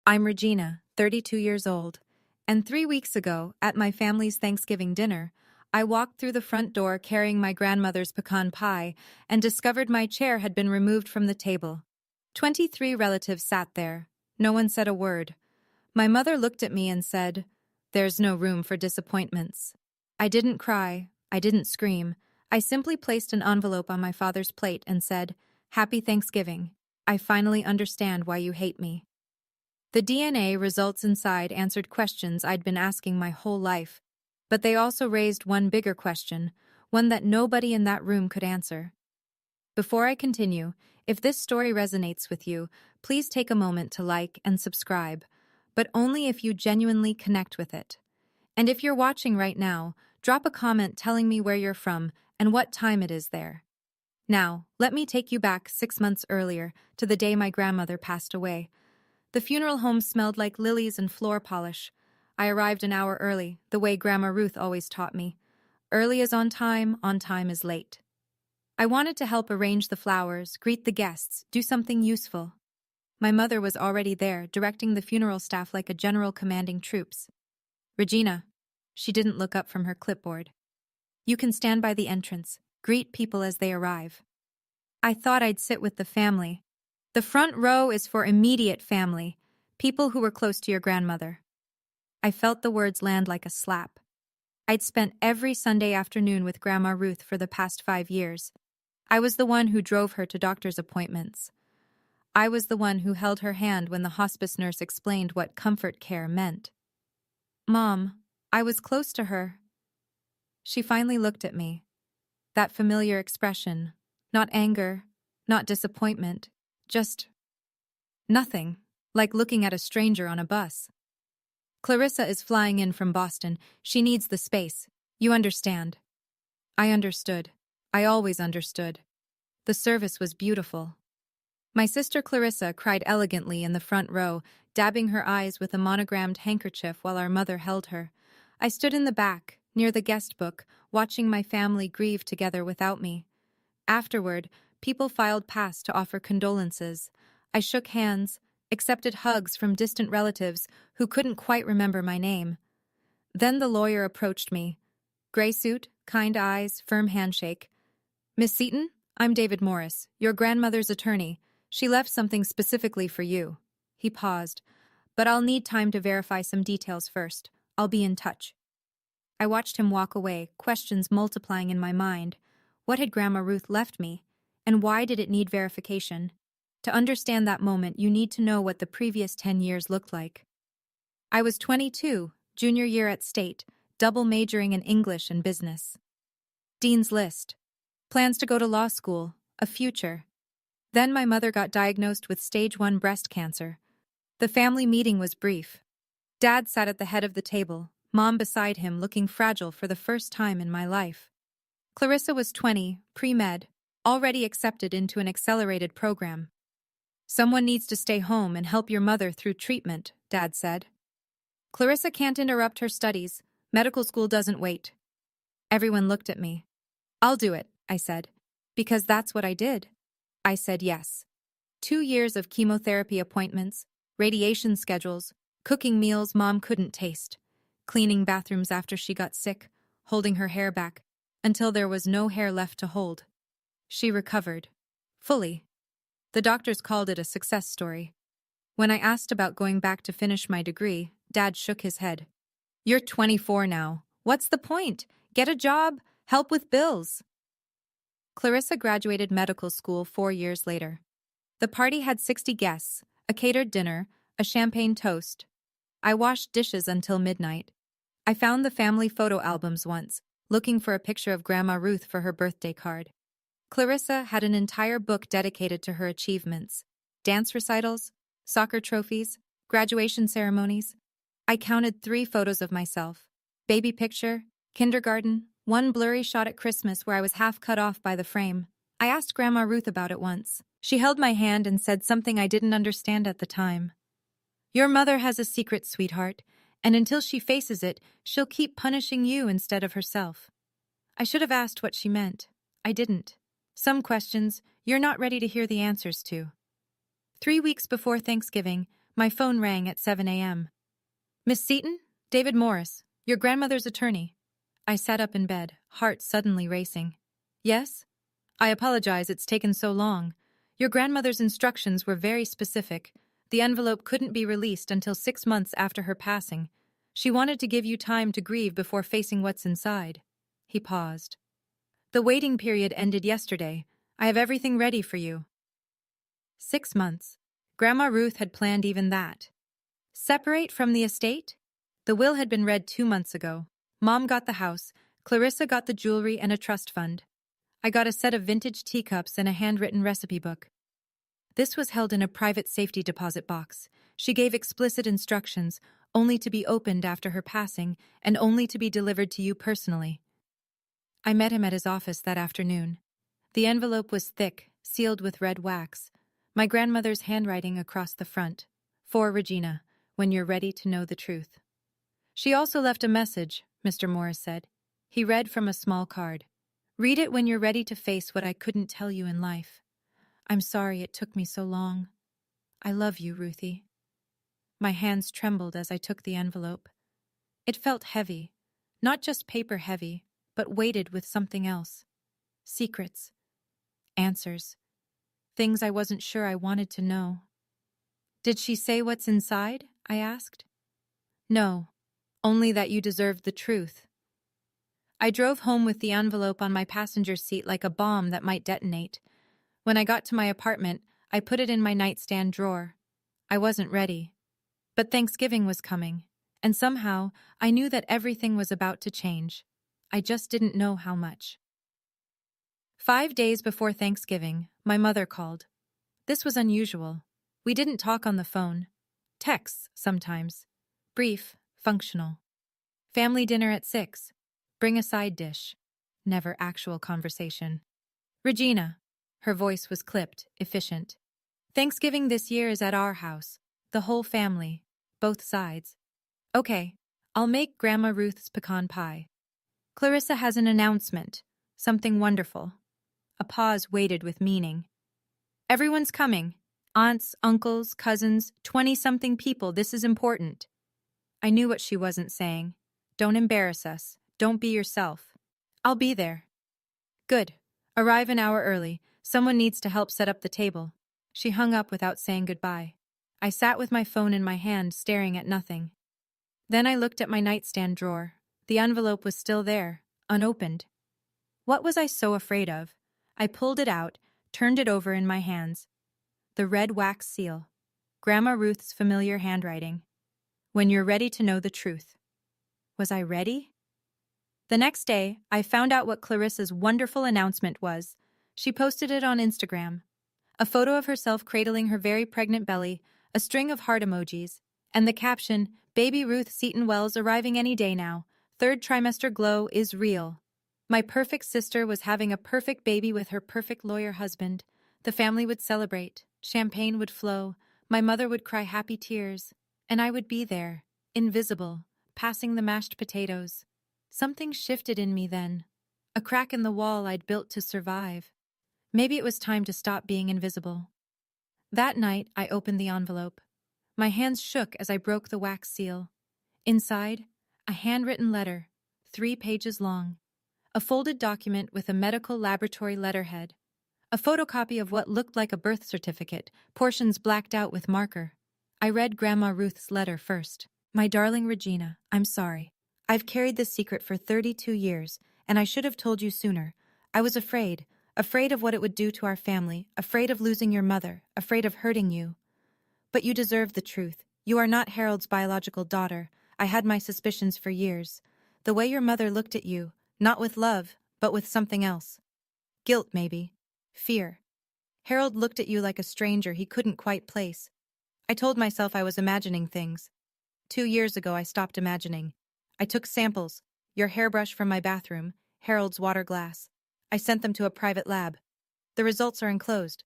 I'm Regina, 32 years old, and 3 weeks ago, at my family's Thanksgiving dinner, I walked through the front door carrying my grandmother's pecan pie and discovered my chair had been removed from the table. 23 relatives sat there. No one said a word. My mother looked at me and said, "There's no room for disappointments." I didn't cry. I didn't scream. I simply placed an envelope on my father's plate and said, "Happy Thanksgiving. I finally understand why you hate me." The DNA results inside answered questions I'd been asking my whole life, but they also raised one bigger question, one that nobody in that room could answer. Before I continue, if this story resonates with you, please take a moment to like and subscribe, but only if you genuinely connect with it. And if you're watching right now, drop a comment telling me where you're from and what time it is there. Now, let me take you back 6 months earlier to the day my grandmother passed away. The funeral home smelled like lilies and floor polish. I arrived an hour early, the way Grandma Ruth always taught me. Early is on time is late. I wanted to help arrange the flowers, greet the guests, do something useful. My mother was already there, directing the funeral staff like a general commanding troops. "Regina." She didn't look up from her clipboard. "You can stand by the entrance, greet people as they arrive." I thought I'd sit with the family. The front row is for immediate family, people who were close to your grandmother. I felt the words land like a slap. I'd spent every Sunday afternoon with Grandma Ruth for the past 5 years. I was the one who drove her to doctor's appointments. I was the one who held her hand when the hospice nurse explained what comfort care meant. "Mom, I was close to her." She finally looked at me. That familiar expression, not anger, not disappointment, just nothing, like looking at a stranger on a bus. "Clarissa is flying in from Boston. She needs the space. You understand." I understood. I always understood. The service was beautiful. My sister Clarissa cried elegantly in the front row, dabbing her eyes with a monogrammed handkerchief while our mother held her. I stood in the back, near the guest book, watching my family grieve together without me. Afterward, people filed past to offer condolences. I shook hands, accepted hugs from distant relatives who couldn't quite remember my name. Then the lawyer approached me. Gray suit, kind eyes, firm handshake. "Miss Seaton, I'm David Morris, your grandmother's attorney. She left something specifically for you." He paused. "But I'll need time to verify some details first. I'll be in touch." I watched him walk away, questions multiplying in my mind. What had Grandma Ruth left me? And why did it need verification? To understand that moment, you need to know what the previous 10 years looked like. I was 22, junior year at State, double majoring in English and business. Dean's List. Plans to go to law school, a future. Then my mother got diagnosed with stage 1 breast cancer. The family meeting was brief. Dad sat at the head of the table, Mom beside him, looking fragile for the first time in my life. Clarissa was 20, pre-med, already accepted into an accelerated program. "Someone needs to stay home and help your mother through treatment," Dad said. "Clarissa can't interrupt her studies. Medical school doesn't wait." Everyone looked at me. "I'll do it," I said. "Because that's what I did." I said yes. 2 years of chemotherapy appointments, radiation schedules, cooking meals Mom couldn't taste, cleaning bathrooms after she got sick, holding her hair back, until there was no hair left to hold. She recovered. Fully. The doctors called it a success story. When I asked about going back to finish my degree, Dad shook his head. "You're 24 now. What's the point? Get a job, help with bills." Clarissa graduated medical school 4 years later. The party had 60 guests, a catered dinner, a champagne toast. I washed dishes until midnight. I found the family photo albums once, looking for a picture of Grandma Ruth for her birthday card. Clarissa had an entire book dedicated to her achievements. Dance recitals, soccer trophies, graduation ceremonies. I counted 3 photos of myself. Baby picture, kindergarten, one blurry shot at Christmas where I was half cut off by the frame. I asked Grandma Ruth about it once. She held my hand and said something I didn't understand at the time. "Your mother has a secret, sweetheart, and until she faces it, she'll keep punishing you instead of herself." I should have asked what she meant. I didn't. Some questions you're not ready to hear the answers to. 3 weeks before Thanksgiving, My phone rang at 7 a.m. Miss Seaton? David Morris, your grandmother's attorney. I sat up in bed, heart suddenly racing. Yes? I apologize it's taken so long. Your grandmother's instructions were very specific. The envelope couldn't be released until 6 months after her passing. She wanted to give you time to grieve before facing what's inside. He paused. The waiting period ended yesterday. I have everything ready for you. 6 months. Grandma Ruth had planned even that. Separate from the estate? The will had been read 2 months ago. Mom got the house, Clarissa got the jewelry and a trust fund. I got a set of vintage teacups and a handwritten recipe book. This was held in a private safety deposit box. She gave explicit instructions, only to be opened after her passing and only to be delivered to you personally. I met him at his office that afternoon. The envelope was thick, sealed with red wax. My grandmother's handwriting across the front. For Regina, when you're ready to know the truth. She also left a message, Mr. Morris said. He read from a small card. Read it when you're ready to face what I couldn't tell you in life. I'm sorry it took me so long. I love you, Ruthie. My hands trembled as I took the envelope. It felt heavy, not just paper heavy, but weighted with something else. Secrets. Answers. Things I wasn't sure I wanted to know. Did she say what's inside? I asked. No, only that you deserved the truth. I drove home with the envelope on my passenger seat like a bomb that might detonate. When I got to my apartment, I put it in my nightstand drawer. I wasn't ready. But Thanksgiving was coming, and somehow I knew that everything was about to change. I just didn't know how much. 5 days before Thanksgiving, my mother called. This was unusual. We didn't talk on the phone. Texts, sometimes. Brief, functional. Family dinner at 6. Bring a side dish. Never actual conversation. Regina. Her voice was clipped, efficient. Thanksgiving this year is at our house. The whole family. Both sides. Okay, I'll make Grandma Ruth's pecan pie. Clarissa has an announcement. Something wonderful. A pause waited with meaning. Everyone's coming. Aunts, uncles, cousins, 20-something people. This is important. I knew what she wasn't saying. Don't embarrass us. Don't be yourself. I'll be there. Good. Arrive an hour early. Someone needs to help set up the table. She hung up without saying goodbye. I sat with my phone in my hand, staring at nothing. Then I looked at my nightstand drawer. The envelope was still there, unopened. What was I so afraid of? I pulled it out, turned it over in my hands. The red wax seal. Grandma Ruth's familiar handwriting. When you're ready to know the truth. Was I ready? The next day, I found out what Clarissa's wonderful announcement was. She posted it on Instagram. A photo of herself cradling her very pregnant belly, a string of heart emojis, and the caption, Baby Ruth Seaton Wells arriving any day now. 3rd trimester glow is real. My perfect sister was having a perfect baby with her perfect lawyer husband. The family would celebrate. Champagne would flow. My mother would cry happy tears. And I would be there, invisible, passing the mashed potatoes. Something shifted in me then. A crack in the wall I'd built to survive. Maybe it was time to stop being invisible. That night, I opened the envelope. My hands shook as I broke the wax seal. Inside, a handwritten letter, 3 pages long. A folded document with a medical laboratory letterhead. A photocopy of what looked like a birth certificate, portions blacked out with marker. I read Grandma Ruth's letter first. My darling Regina, I'm sorry. I've carried this secret for 32 years, and I should have told you sooner. I was afraid of what it would do to our family, afraid of losing your mother, afraid of hurting you. But you deserve the truth. You are not Harold's biological daughter. I had my suspicions for years. The way your mother looked at you, not with love, but with something else. Guilt, maybe. Fear. Harold looked at you like a stranger he couldn't quite place. I told myself I was imagining things. 2 years ago I stopped imagining. I took samples, your hairbrush from my bathroom, Harold's water glass. I sent them to a private lab. The results are enclosed.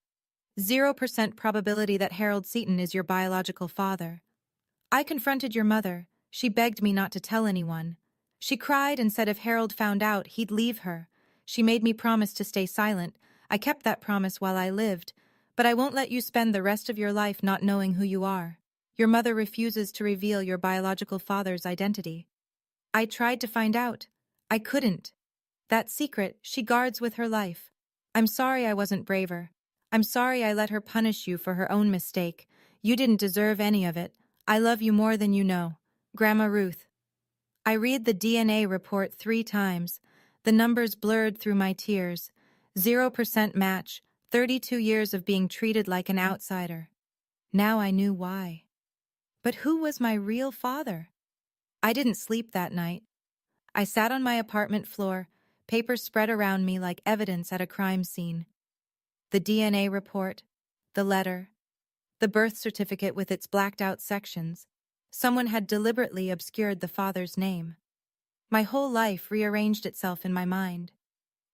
0% probability that Harold Seaton is your biological father. I confronted your mother. She begged me not to tell anyone. She cried and said if Harold found out, he'd leave her. She made me promise to stay silent. I kept that promise while I lived. But I won't let you spend the rest of your life not knowing who you are. Your mother refuses to reveal your biological father's identity. I tried to find out. I couldn't. That secret she guards with her life. I'm sorry I wasn't braver. I'm sorry I let her punish you for her own mistake. You didn't deserve any of it. I love you more than you know. Grandma Ruth. I read the DNA report 3 times. The numbers blurred through my tears. 0% match, 32 years of being treated like an outsider. Now I knew why. But who was my real father? I didn't sleep that night. I sat on my apartment floor, papers spread around me like evidence at a crime scene. The DNA report, the letter, the birth certificate with its blacked-out sections. Someone had deliberately obscured the father's name. My whole life rearranged itself in my mind.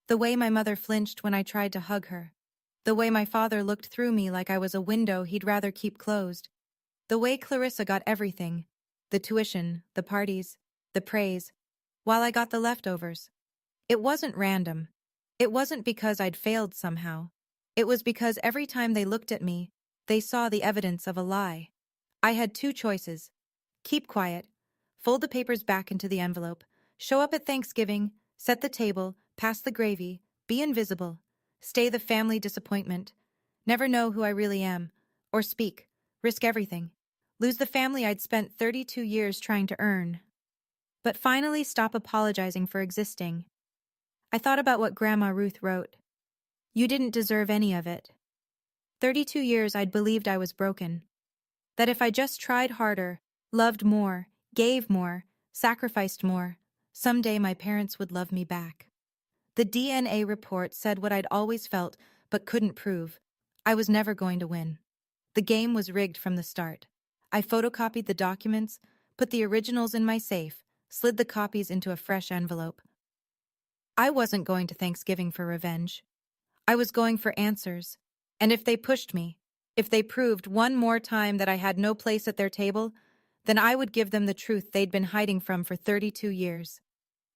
The way my mother flinched when I tried to hug her. The way my father looked through me like I was a window he'd rather keep closed. The way Clarissa got everything. The tuition, the parties, the praise, while I got the leftovers. It wasn't random. It wasn't because I'd failed somehow. It was because every time they looked at me, they saw the evidence of a lie. I had 2 choices. Keep quiet, fold the papers back into the envelope, show up at Thanksgiving, set the table, pass the gravy, be invisible, stay the family disappointment, never know who I really am, or speak, risk everything, lose the family I'd spent 32 years trying to earn. But finally stop apologizing for existing. I thought about what Grandma Ruth wrote. You didn't deserve any of it. 32 years I'd believed I was broken. That if I just tried harder, loved more, gave more, sacrificed more, someday my parents would love me back. The DNA report said what I'd always felt but couldn't prove. I was never going to win. The game was rigged from the start. I photocopied the documents, put the originals in my safe, slid the copies into a fresh envelope. I wasn't going to Thanksgiving for revenge. I was going for answers. And if they pushed me, if they proved one more time that I had no place at their table, then I would give them the truth they'd been hiding from for 32 years.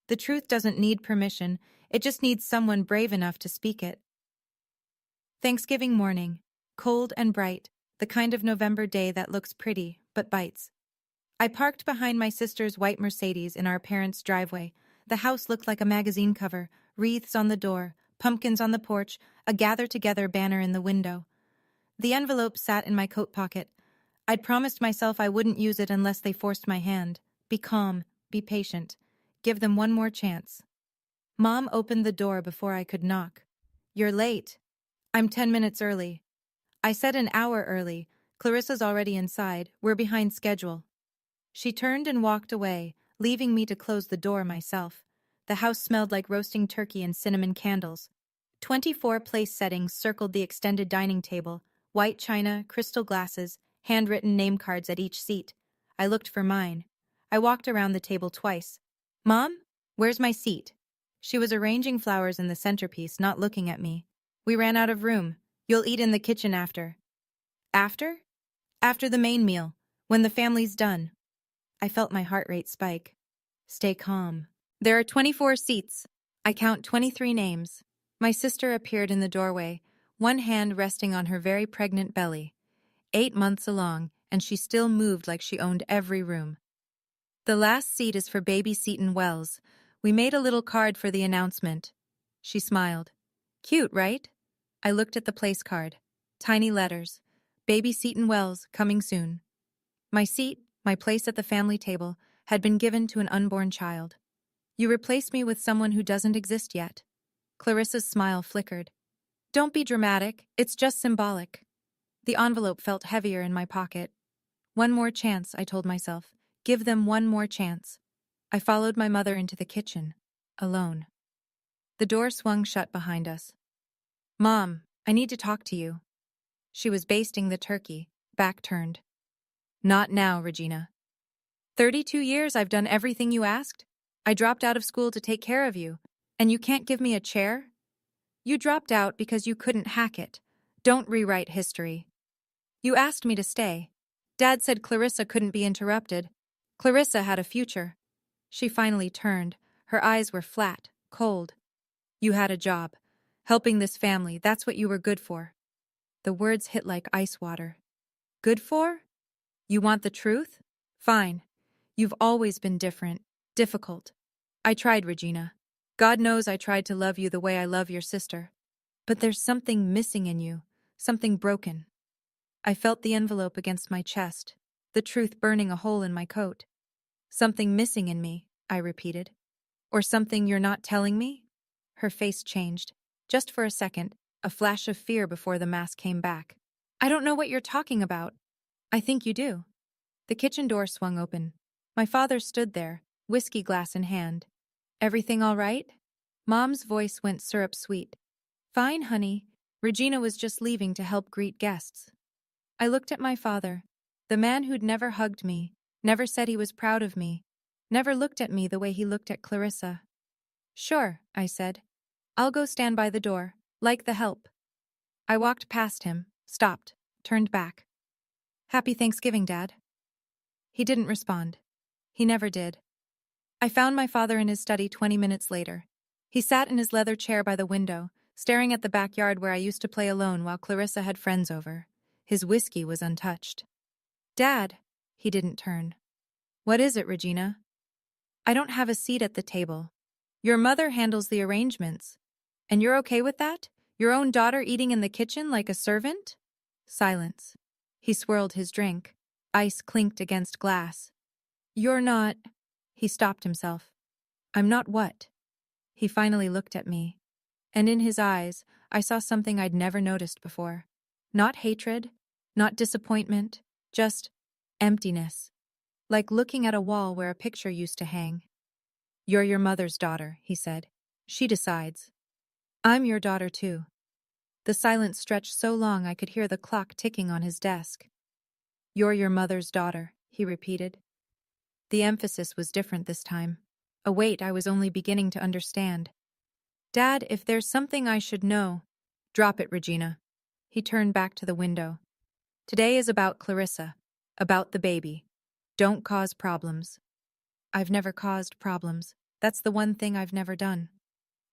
The truth doesn't need permission, it just needs someone brave enough to speak it. Thanksgiving morning, cold and bright, the kind of November day that looks pretty, but bites. I parked behind my sister's white Mercedes in our parents' driveway. The house looked like a magazine cover, wreaths on the door, pumpkins on the porch, a gather-together banner in the window. The envelope sat in my coat pocket. I'd promised myself I wouldn't use it unless they forced my hand. Be calm, be patient. Give them one more chance. Mom opened the door before I could knock. You're late. I'm 10 minutes early. I said an hour early. Clarissa's already inside. We're behind schedule. She turned and walked away, leaving me to close the door myself. The house smelled like roasting turkey and cinnamon candles. 24 place settings circled the extended dining table, white china, crystal glasses, handwritten name cards at each seat. I looked for mine. I walked around the table twice. Mom, where's my seat? She was arranging flowers in the centerpiece, not looking at me. We ran out of room. You'll eat in the kitchen after. After? After the main meal, when the family's done. I felt my heart rate spike. Stay calm. There are 24 seats. I count 23 names. My sister appeared in the doorway, one hand resting on her very pregnant belly. 8 months along, and she still moved like she owned every room. The last seat is for baby Seton Wells. We made a little card for the announcement. She smiled. Cute, right? I looked at the place card. Tiny letters. Baby Seton Wells, coming soon. My seat, my place at the family table, had been given to an unborn child. You replaced me with someone who doesn't exist yet. Clarissa's smile flickered. Don't be dramatic, it's just symbolic. The envelope felt heavier in my pocket. One more chance, I told myself. Give them one more chance. I followed my mother into the kitchen, alone. The door swung shut behind us. Mom, I need to talk to you. She was basting the turkey, back turned. Not now, Regina. 32 years I've done everything you asked. I dropped out of school to take care of you, and you can't give me a chair? You dropped out because you couldn't hack it. Don't rewrite history. You asked me to stay. Dad said Clarissa couldn't be interrupted. Clarissa had a future. She finally turned. Her eyes were flat, cold. You had a job. Helping this family, that's what you were good for. The words hit like ice water. Good for? You want the truth? Fine. You've always been different, difficult. I tried, Regina. God knows I tried to love you the way I love your sister. But there's something missing in you, something broken. I felt the envelope against my chest, the truth burning a hole in my coat. Something missing in me, I repeated. Or something you're not telling me? Her face changed. Just for a second, a flash of fear before the mask came back. I don't know what you're talking about. I think you do. The kitchen door swung open. My father stood there, whiskey glass in hand. Everything all right? Mom's voice went syrup sweet. Fine, honey. Regina was just leaving to help greet guests. I looked at my father, the man who'd never hugged me, never said he was proud of me, never looked at me the way he looked at Clarissa. Sure, I said. I'll go stand by the door, like the help. I walked past him, stopped, turned back. Happy Thanksgiving, Dad. He didn't respond. He never did. I found my father in his study 20 minutes later. He sat in his leather chair by the window, staring at the backyard where I used to play alone while Clarissa had friends over. His whiskey was untouched. Dad, he didn't turn. What is it, Regina? I don't have a seat at the table. Your mother handles the arrangements. And you're okay with that? Your own daughter eating in the kitchen like a servant? Silence. He swirled his drink. Ice clinked against glass. You're not... He stopped himself. I'm not what? He finally looked at me. And in his eyes, I saw something I'd never noticed before. Not hatred, not disappointment, just emptiness. Like looking at a wall where a picture used to hang. You're your mother's daughter, he said. She decides. I'm your daughter too. The silence stretched so long I could hear the clock ticking on his desk. You're your mother's daughter, he repeated. The emphasis was different this time. A weight I was only beginning to understand. Dad, if there's something I should know... Drop it, Regina. He turned back to the window. Today is about Clarissa. About the baby. Don't cause problems. I've never caused problems. That's the one thing I've never done.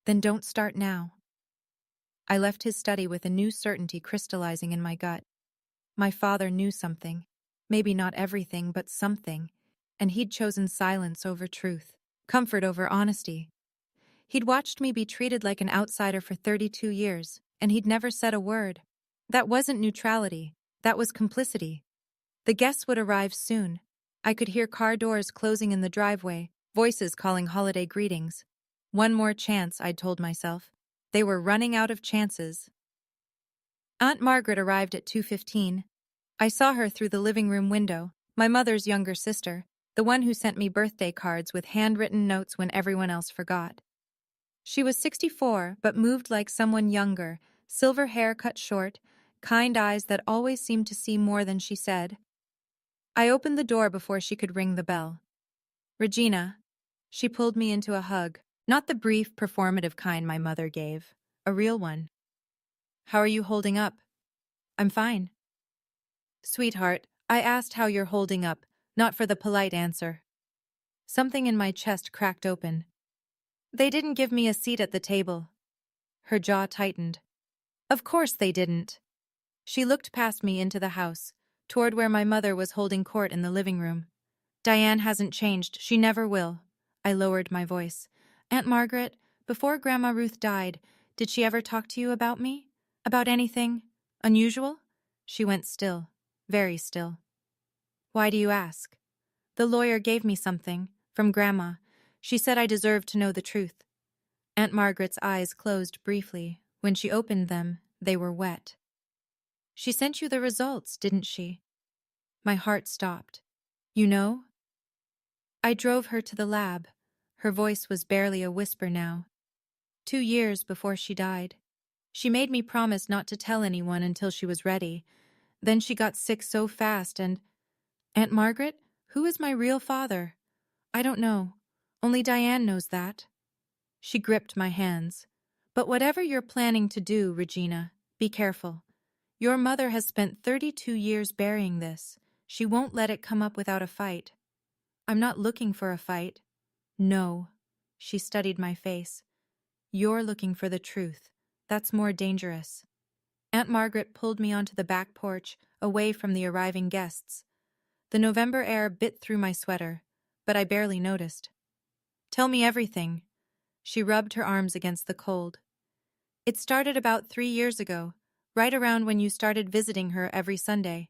Then don't start now. I left his study with a new certainty crystallizing in my gut. My father knew something. Maybe not everything, but something. And he'd chosen silence over truth. Comfort over honesty. He'd watched me be treated like an outsider for 32 years, and he'd never said a word. That wasn't neutrality. That was complicity. The guests would arrive soon. I could hear car doors closing in the driveway, voices calling holiday greetings. One more chance, I'd told myself. They were running out of chances. Aunt Margaret arrived at 2:15. I saw her through the living room window, my mother's younger sister, the one who sent me birthday cards with handwritten notes when everyone else forgot. She was 64, but moved like someone younger, silver hair cut short, kind eyes that always seemed to see more than she said. I opened the door before she could ring the bell. Regina. She pulled me into a hug, not the brief, performative kind my mother gave, a real one. How are you holding up? I'm fine. Sweetheart, I asked how you're holding up, not for the polite answer. Something in my chest cracked open. They didn't give me a seat at the table. Her jaw tightened. Of course they didn't. She looked past me into the house, toward where my mother was holding court in the living room. Diane hasn't changed. She never will. I lowered my voice. Aunt Margaret, before Grandma Ruth died, did she ever talk to you about me? About anything unusual? She went still, very still. Why do you ask? The lawyer gave me something, from Grandma. She said I deserved to know the truth. Aunt Margaret's eyes closed briefly. When she opened them, they were wet. She sent you the results, didn't she? My heart stopped. You know? I drove her to the lab. Her voice was barely a whisper now. 2 years before she died. She made me promise not to tell anyone until she was ready. Then she got sick so fast and... Aunt Margaret, who is my real father? I don't know. Only Diane knows that. She gripped my hands. But whatever you're planning to do, Regina, be careful. Your mother has spent 32 years burying this. She won't let it come up without a fight. I'm not looking for a fight. No. She studied my face. You're looking for the truth. That's more dangerous. Aunt Margaret pulled me onto the back porch, away from the arriving guests. The November air bit through my sweater, but I barely noticed. Tell me everything. She rubbed her arms against the cold. It started about 3 years ago, right around when you started visiting her every Sunday.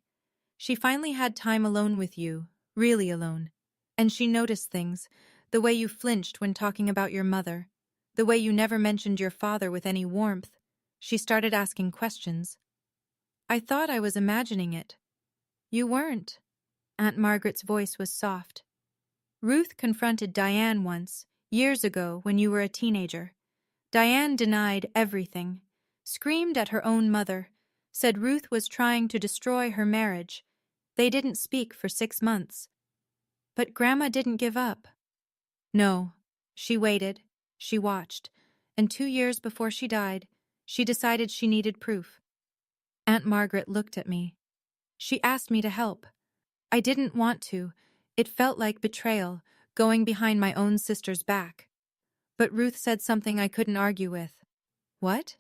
She finally had time alone with you, really alone. And she noticed things, the way you flinched when talking about your mother, the way you never mentioned your father with any warmth. She started asking questions. I thought I was imagining it. You weren't. Aunt Margaret's voice was soft. Ruth confronted Diane once, years ago when you were a teenager. Diane denied everything, screamed at her own mother, said Ruth was trying to destroy her marriage. They didn't speak for 6 months. But Grandma didn't give up. No, she waited, she watched, and 2 years before she died, she decided she needed proof. Aunt Margaret looked at me. She asked me to help. I didn't want to. It felt like betrayal, going behind my own sister's back. But Ruth said something I couldn't argue with. What?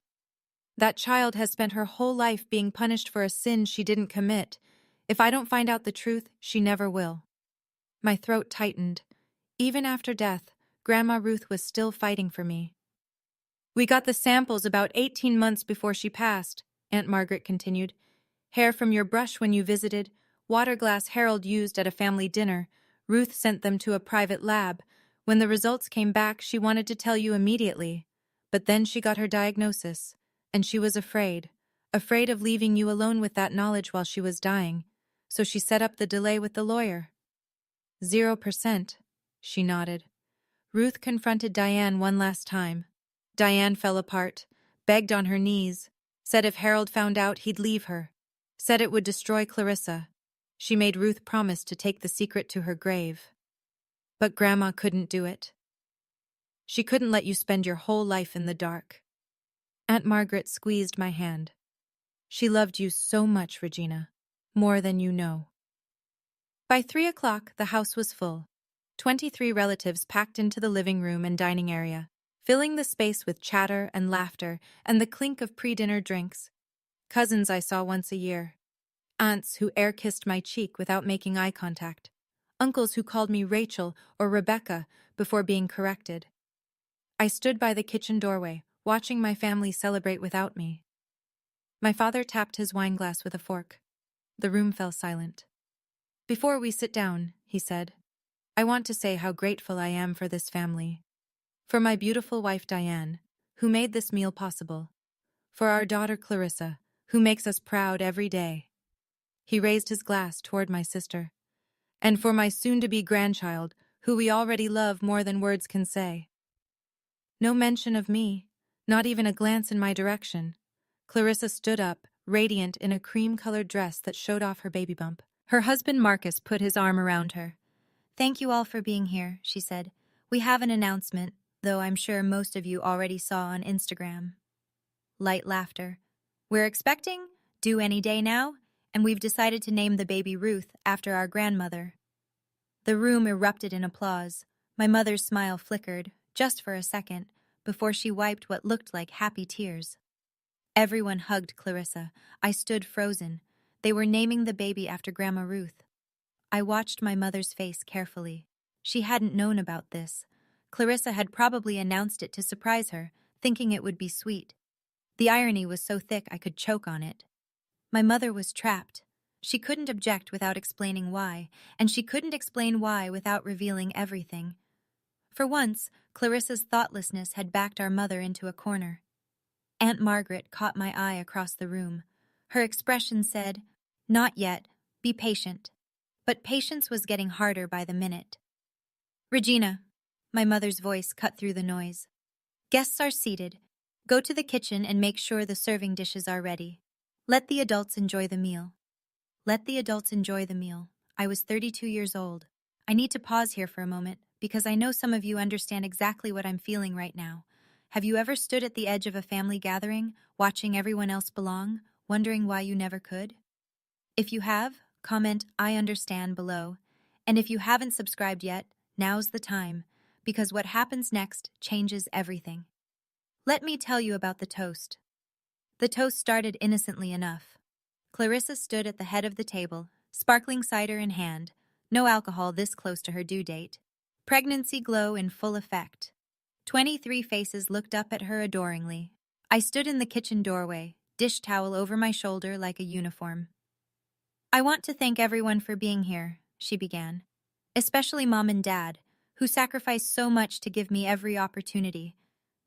That child has spent her whole life being punished for a sin she didn't commit. If I don't find out the truth, she never will. My throat tightened. Even after death, Grandma Ruth was still fighting for me. We got the samples about 18 months before she passed, Aunt Margaret continued. Hair from your brush when you visited, water glass Harold used at a family dinner. Ruth sent them to a private lab. When the results came back, she wanted to tell you immediately. But then she got her diagnosis, and she was afraid of leaving you alone with that knowledge while she was dying. So she set up the delay with the lawyer. 0%, she nodded. Ruth confronted Diane one last time. Diane fell apart, begged on her knees, said if Harold found out he'd leave her, said it would destroy Clarissa. She made Ruth promise to take the secret to her grave. But Grandma couldn't do it. She couldn't let you spend your whole life in the dark. Aunt Margaret squeezed my hand. She loved you so much, Regina, more than you know. By 3 o'clock, the house was full. 23 relatives packed into the living room and dining area, filling the space with chatter and laughter and the clink of pre-dinner drinks. Cousins I saw once a year. Aunts who air-kissed my cheek without making eye contact. Uncles who called me Rachel or Rebecca before being corrected. I stood by the kitchen doorway, watching my family celebrate without me. My father tapped his wineglass with a fork. The room fell silent. Before we sit down, he said, I want to say how grateful I am for this family. For my beautiful wife Diane, who made this meal possible. For our daughter Clarissa, who makes us proud every day. He raised his glass toward my sister. And for my soon-to-be grandchild, who we already love more than words can say. No mention of me, not even a glance in my direction. Clarissa stood up, radiant in a cream-colored dress that showed off her baby bump. Her husband Marcus put his arm around her. Thank you all for being here, she said. We have an announcement, though I'm sure most of you already saw on Instagram. Light laughter. We're expecting, due any day now, and we've decided to name the baby Ruth after our grandmother. The room erupted in applause. My mother's smile flickered, just for a second, before she wiped what looked like happy tears. Everyone hugged Clarissa. I stood frozen. They were naming the baby after Grandma Ruth. I watched my mother's face carefully. She hadn't known about this. Clarissa had probably announced it to surprise her, thinking it would be sweet. The irony was so thick I could choke on it. My mother was trapped. She couldn't object without explaining why, and she couldn't explain why without revealing everything. For once, Clarissa's thoughtlessness had backed our mother into a corner. Aunt Margaret caught my eye across the room. Her expression said, "Not yet. Be patient." But patience was getting harder by the minute. "Regina," my mother's voice cut through the noise. "Guests are seated. Go to the kitchen and make sure the serving dishes are ready. Let the adults enjoy the meal." Let the adults enjoy the meal. I was 32 years old. I need to pause here for a moment, because I know some of you understand exactly what I'm feeling right now. Have you ever stood at the edge of a family gathering, watching everyone else belong, wondering why you never could? If you have, comment "I understand" below. And if you haven't subscribed yet, now's the time, because what happens next changes everything. Let me tell you about the toast. The toast started innocently enough. Clarissa stood at the head of the table, sparkling cider in hand, no alcohol this close to her due date. Pregnancy glow in full effect. 23 faces looked up at her adoringly. I stood in the kitchen doorway, dish towel over my shoulder like a uniform. "I want to thank everyone for being here," she began. "Especially Mom and Dad, who sacrificed so much to give me every opportunity.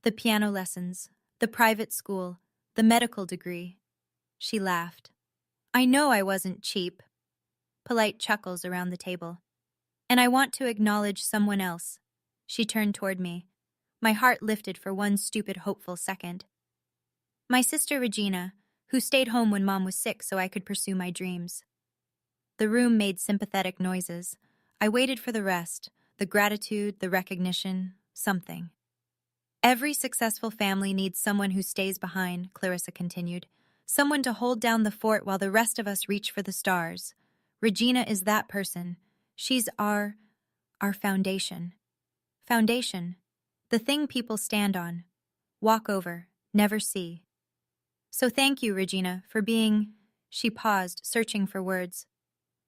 The piano lessons, the private school, the medical degree." She laughed. "I know I wasn't cheap." Polite chuckles around the table. "And I want to acknowledge someone else." She turned toward me. My heart lifted for one stupid, hopeful second. "My sister Regina, who stayed home when Mom was sick so I could pursue my dreams." The room made sympathetic noises. I waited for the rest, the gratitude, the recognition, something. "Every successful family needs someone who stays behind," Clarissa continued. "Someone to hold down the fort while the rest of us reach for the stars. Regina is that person. She's our foundation." Foundation. The thing people stand on, walk over, never see. "So thank you, Regina, for being—" She paused, searching for words.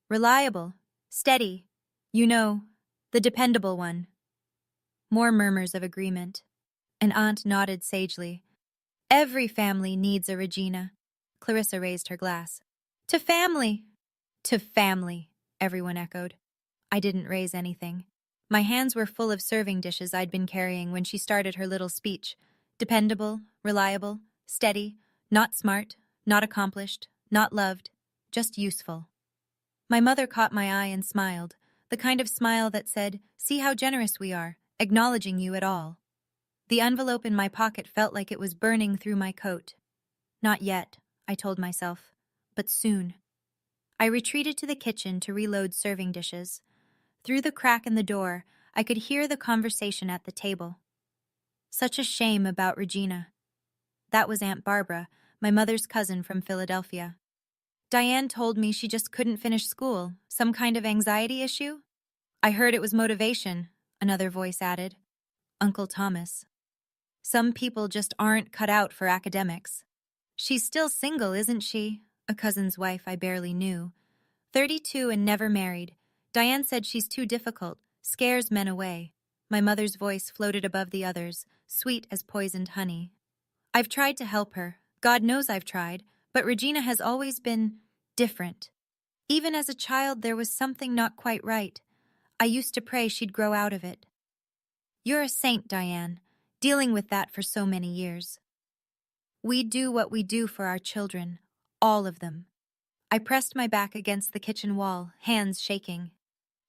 "Reliable, steady, you know, the dependable one." More murmurs of agreement. An aunt nodded sagely. "Every family needs a Regina." Clarissa raised her glass. "To family!" "To family," everyone echoed. I didn't raise anything. My hands were full of serving dishes I'd been carrying when she started her little speech. Dependable, reliable, steady, not smart, not accomplished, not loved, just useful. My mother caught my eye and smiled, the kind of smile that said, "See how generous we are, acknowledging you at all." The envelope in my pocket felt like it was burning through my coat. Not yet, I told myself, but soon. I retreated to the kitchen to reload serving dishes. Through the crack in the door, I could hear the conversation at the table. "Such a shame about Regina." That was Aunt Barbara, my mother's cousin from Philadelphia. "Diane told me she just couldn't finish school, some kind of anxiety issue." "I heard it was motivation," another voice added. Uncle Thomas. "Some people just aren't cut out for academics." "She's still single, isn't she?" a cousin's wife I barely knew. 32 and never married. Diane said she's too difficult, scares men away. My mother's voice floated above the others, sweet as poisoned honey. "I've tried to help her. God knows I've tried. But Regina has always been different. Even as a child, there was something not quite right. I used to pray she'd grow out of it." "You're a saint, Diane, dealing with that for so many years." "We do what we do for our children, all of them." I pressed my back against the kitchen wall, hands shaking.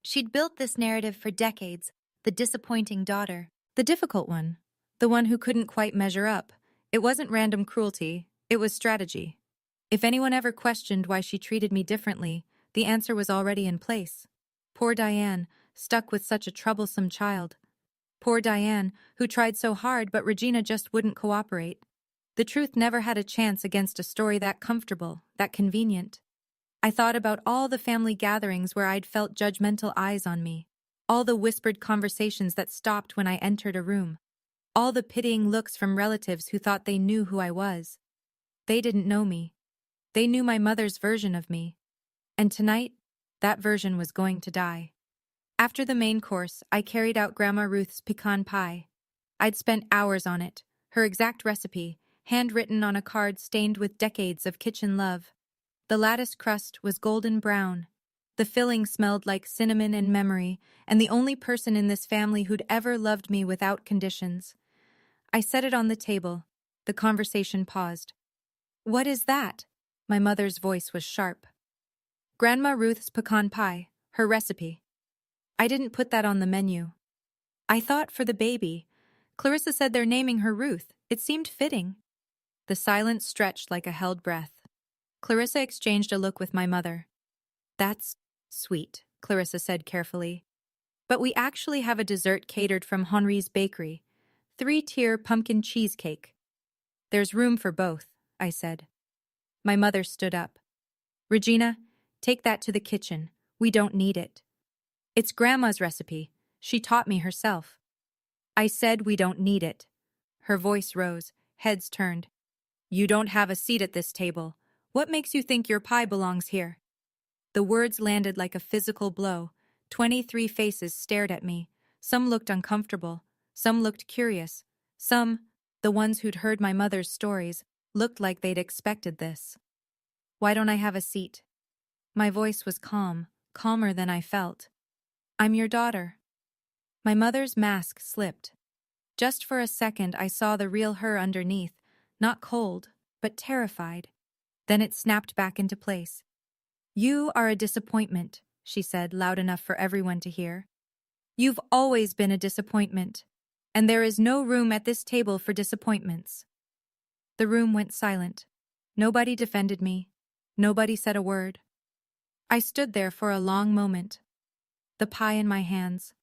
She'd built this narrative for decades, the disappointing daughter, the difficult one, the one who couldn't quite measure up. It wasn't random cruelty, it was strategy. If anyone ever questioned why she treated me differently, the answer was already in place. Poor Diane, stuck with such a troublesome child. Poor Diane, who tried so hard but Regina just wouldn't cooperate. The truth never had a chance against a story that comfortable, that convenient. I thought about all the family gatherings where I'd felt judgmental eyes on me, all the whispered conversations that stopped when I entered a room, all the pitying looks from relatives who thought they knew who I was. They didn't know me. They knew my mother's version of me. And tonight, that version was going to die. After the main course, I carried out Grandma Ruth's pecan pie. I'd spent hours on it, her exact recipe, handwritten on a card stained with decades of kitchen love. The lattice crust was golden brown. The filling smelled like cinnamon and memory, and the only person in this family who'd ever loved me without conditions. I set it on the table. The conversation paused. "What is that?" My mother's voice was sharp. "Grandma Ruth's pecan pie, her recipe." I didn't put that on the menu. I thought for the baby. Clarissa said they're naming her Ruth. It seemed fitting. The silence stretched like a held breath. Clarissa exchanged a look with my mother. "That's sweet," Clarissa said carefully. "But we actually have a dessert catered from Henri's Bakery. 3-tier pumpkin cheesecake." "There's room for both," I said. My mother stood up. "Regina, take that to the kitchen. We don't need it. It's Grandma's recipe. She taught me herself." I said we don't need it. Her voice rose, heads turned. "You don't have a seat at this table. What makes you think your pie belongs here?" The words landed like a physical blow. 23 faces stared at me. Some looked uncomfortable. Some looked curious. Some, the ones who'd heard my mother's stories, looked like they'd expected this. Why don't I have a seat? My voice was calm, calmer than I felt. I'm your daughter. My mother's mask slipped. Just for a second I saw the real her underneath, not cold, but terrified. Then it snapped back into place. You are a disappointment, she said, loud enough for everyone to hear. You've always been a disappointment, and there is no room at this table for disappointments. The room went silent. Nobody defended me. Nobody said a word. I stood there for a long moment. The pie in my hands.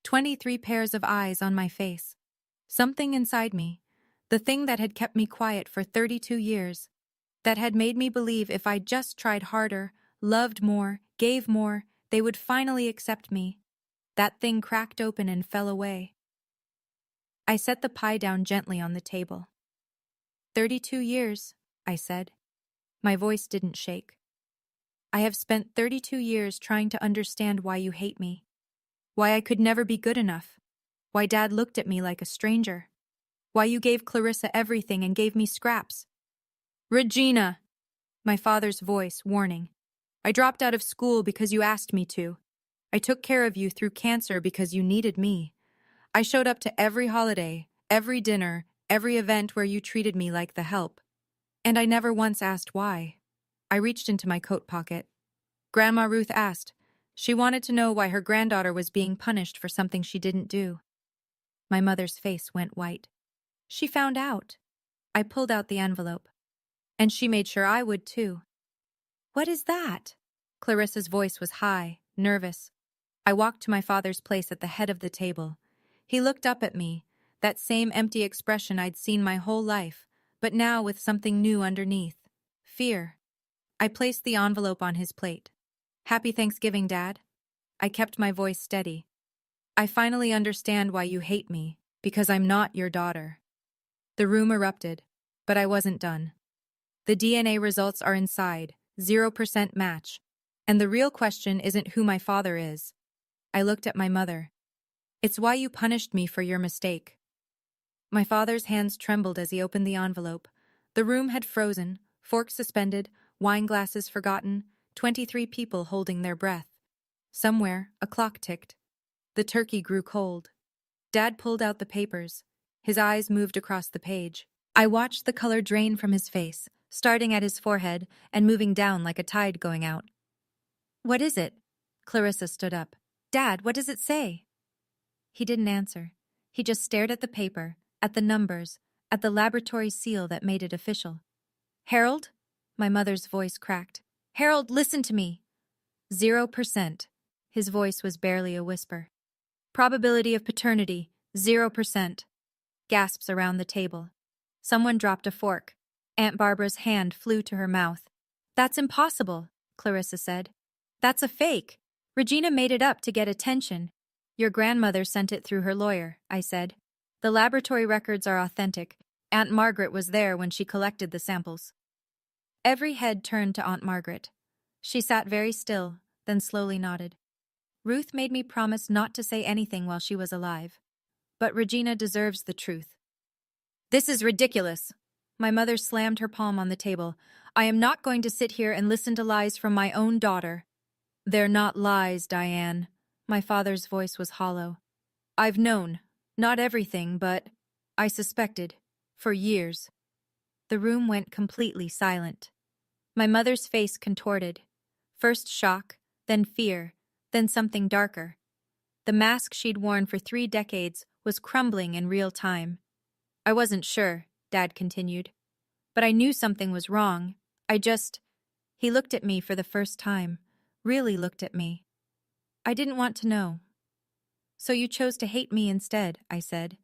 23 pairs of eyes on my face. Something inside me, the thing that had kept me quiet for 32 years, that had made me believe if I just tried harder, loved more, gave more, they would finally accept me. That thing cracked open and fell away. I set the pie down gently on the table. 32 years, I said. My voice didn't shake. I have spent 32 years trying to understand why you hate me. Why I could never be good enough. Why Dad looked at me like a stranger. Why you gave Clarissa everything and gave me scraps. Regina! My father's voice, warning. I dropped out of school because you asked me to. I took care of you through cancer because you needed me. I showed up to every holiday, every dinner, every event where you treated me like the help. And I never once asked why. I reached into my coat pocket. Grandma Ruth asked. She wanted to know why her granddaughter was being punished for something she didn't do. My mother's face went white. She found out. I pulled out the envelope. And she made sure I would too. What is that? Clarissa's voice was high, nervous. I walked to my father's place at the head of the table. He looked up at me, that same empty expression I'd seen my whole life, but now with something new underneath. Fear. I placed the envelope on his plate. Happy Thanksgiving, Dad. I kept my voice steady. I finally understand why you hate me, because I'm not your daughter. The room erupted, but I wasn't done. The DNA results are inside, 0% match. And the real question isn't who my father is. I looked at my mother. It's why you punished me for your mistake. My father's hands trembled as he opened the envelope. The room had frozen, forks suspended, wine glasses forgotten, 23 people holding their breath. Somewhere, a clock ticked. The turkey grew cold. Dad pulled out the papers. His eyes moved across the page. I watched the color drain from his face, starting at his forehead and moving down like a tide going out. What is it? Clarissa stood up. Dad, what does it say? He didn't answer. He just stared at the paper, at the numbers, at the laboratory seal that made it official. Harold? My mother's voice cracked. Harold, listen to me. 0%. His voice was barely a whisper. Probability of paternity, 0%. Gasps around the table. Someone dropped a fork. Aunt Barbara's hand flew to her mouth. That's impossible, Clarissa said. That's a fake. Regina made it up to get attention. Your grandmother sent it through her lawyer, I said. The laboratory records are authentic. Aunt Margaret was there when she collected the samples. Every head turned to Aunt Margaret. She sat very still, then slowly nodded. Ruth made me promise not to say anything while she was alive. But Regina deserves the truth. This is ridiculous. My mother slammed her palm on the table. I am not going to sit here and listen to lies from my own daughter. They're not lies, Diane. My father's voice was hollow. I've known. Not everything, but I suspected. For years. The room went completely silent. My mother's face contorted. First shock, then fear, then something darker. The mask she'd worn for 3 decades was crumbling in real time. I wasn't sure, Dad continued. But I knew something was wrong. He looked at me for the first time. Really looked at me. I didn't want to know. So you chose to hate me instead, I said.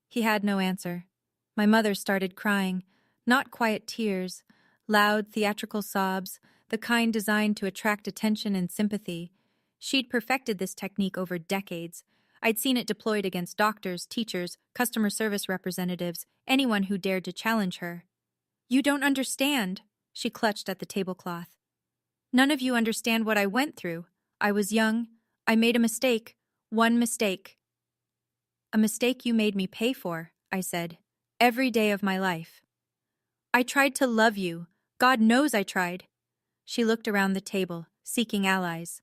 He had no answer. My mother started crying, not quiet tears, loud, theatrical sobs, the kind designed to attract attention and sympathy. She'd perfected this technique over decades. I'd seen it deployed against doctors, teachers, customer service representatives, anyone who dared to challenge her. You don't understand, she clutched at the tablecloth. None of you understand what I went through. I was young. I made a mistake. One mistake. A mistake you made me pay for, I said. Every day of my life. I tried to love you. God knows I tried. She looked around the table, seeking allies.